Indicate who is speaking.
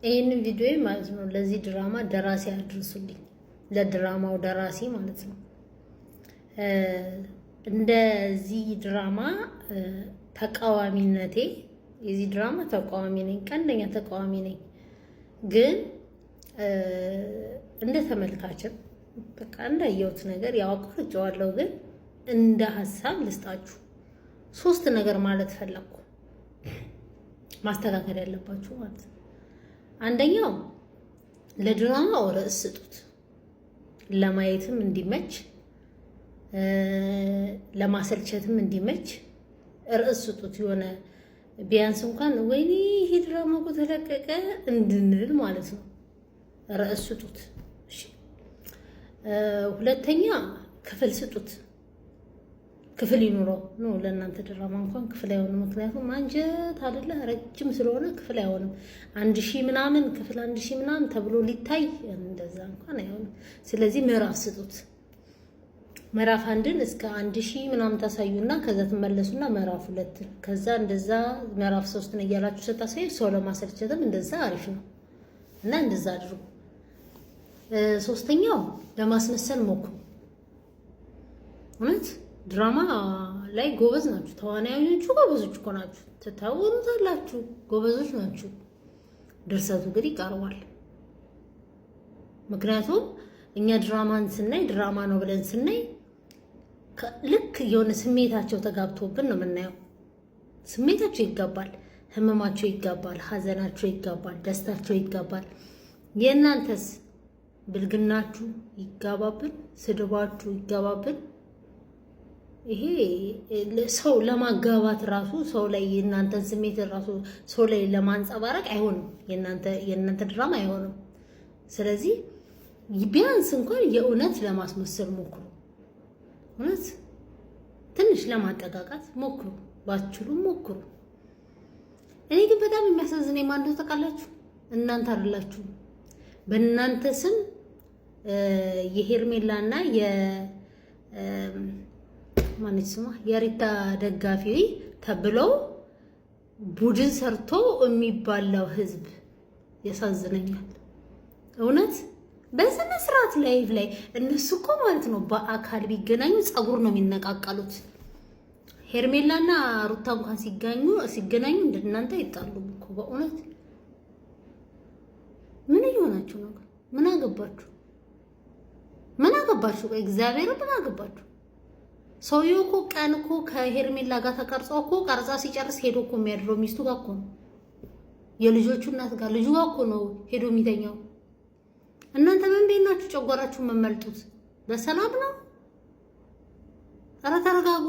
Speaker 1: ይሄንን ቪዲዮ ማለት ነው ለዚህ ድራማ ደራሲ አድርሱልኝ። ለድራማው ደራሲ ማለት ነው። እንደዚህ ድራማ ተቃዋሚነቴ የዚህ ድራማ ተቃዋሚ ነኝ፣ ቀንደኛ ተቃዋሚ ነኝ። ግን እንደ ተመልካችን በቃ እንዳየሁት ነገር ያው አቋርጬዋለሁ። ግን እንደ ሀሳብ ልስጣችሁ 3 ነገር ማለት ፈለኩ ማስተካከል ያለባችሁ ማለት ነው። አንደኛው ለድራማው ርዕስ ስጡት፣ ለማየትም እንዲመች ለማሰልቸትም እንዲመች ርዕስ ስጡት። የሆነ ቢያንስ እንኳን ወይኔ ይሄ ድራማ እኮ ተለቀቀ እንድንል ማለት ነው። ርዕስ ስጡት። እሺ። ሁለተኛ ክፍል ስጡት። ክፍል ይኑረው ነው። ለእናንተ ድራማ እንኳን ክፍል አይሆንም። ምክንያቱም አንጀት አይደለ ረጅም ስለሆነ ክፍል አይሆንም። 1000 ምናምን ክፍል 1000 ምናምን ተብሎ ሊታይ እንደዛ እንኳን አይሆንም። ስለዚህ ምዕራፍ ስጡት። ምዕራፍ 1ን እስከ 1000 ምናምን ታሳዩና ከዛ ትመለሱና ምዕራፍ 2 ከዛ እንደዛ ምዕራፍ 3ን እያላችሁ ስታሳዩ ሰው ለማሰልቸትም እንደዛ አሪፍ ነው እና እንደዛ አድርጉ። ሶስተኛው ለማስመሰል ሞክሩ። እውነት ድራማ ላይ ጎበዝ ናችሁ፣ ተዋናዮቹ ጎበዞች እኮ ናችሁ፣ ትታወሩታላችሁ፣ ጎበዞች ናችሁ። ድርሰቱ ግን ይቀርባል። ምክንያቱም እኛ ድራማን ስናይ ድራማ ነው ብለን ስናይ ልክ የሆነ ስሜታቸው ተጋብቶብን ነው የምናየው። ስሜታቸው ይጋባል፣ ህመማቸው ይጋባል፣ ሀዘናቸው ይጋባል፣ ደስታቸው ይጋባል። የእናንተስ ብልግናችሁ ይጋባብን፣ ስድባችሁ ይጋባብን። ይሄ ሰው ለማጋባት ራሱ ሰው ላይ የእናንተን ስሜት ራሱ ሰው ላይ ለማንጸባረቅ አይሆንም። የእናንተ ድራማ አይሆንም። ስለዚህ ቢያንስ እንኳን የእውነት ለማስመሰል ሞክሩ። እውነት ትንሽ ለማጠቃቃት ሞክሩ፣ ባትችሉም ሞክሩ። እኔ ግን በጣም የሚያሳዝነኝ ማን እንደሆነ ታውቃላችሁ? እናንተ አይደላችሁም። በእናንተ ስም የሄርሜላና ማንስ ስማ የሪታ ደጋፊ ተብለው ቡድን ሰርቶ የሚባለው ህዝብ ያሳዝነኛል። እውነት በስነ ስርዓት ላይቭ ላይ እነሱ እኮ ማለት ነው በአካል ቢገናኙ ጸጉር ነው የሚነቃቀሉት። ሄርሜላና ሩታ እንኳን ሲገናኙ እንደናንተ አይጣሉም እኮ በእውነት። ምን እየሆናችሁ ነው? ምን አገባችሁ? ምን አገባችሁ? እግዚአብሔር ምን አገባችሁ? ሰውየው እኮ ቀን እኮ ከሄርሜላ ጋር ተቀርጾ እኮ ቀርጻ ሲጨርስ ሄዶ እኮ የሚያድረው ሚስቱ ጋር እኮ ነው። የልጆቹ እናት ጋር ልጁ ጋር እኮ ነው ሄዶ የሚተኛው። እናንተ ምን ቤት ናችሁ? ጨጓራችሁ መመልጡት በሰላም ነው? ኧረ ተረጋጉ።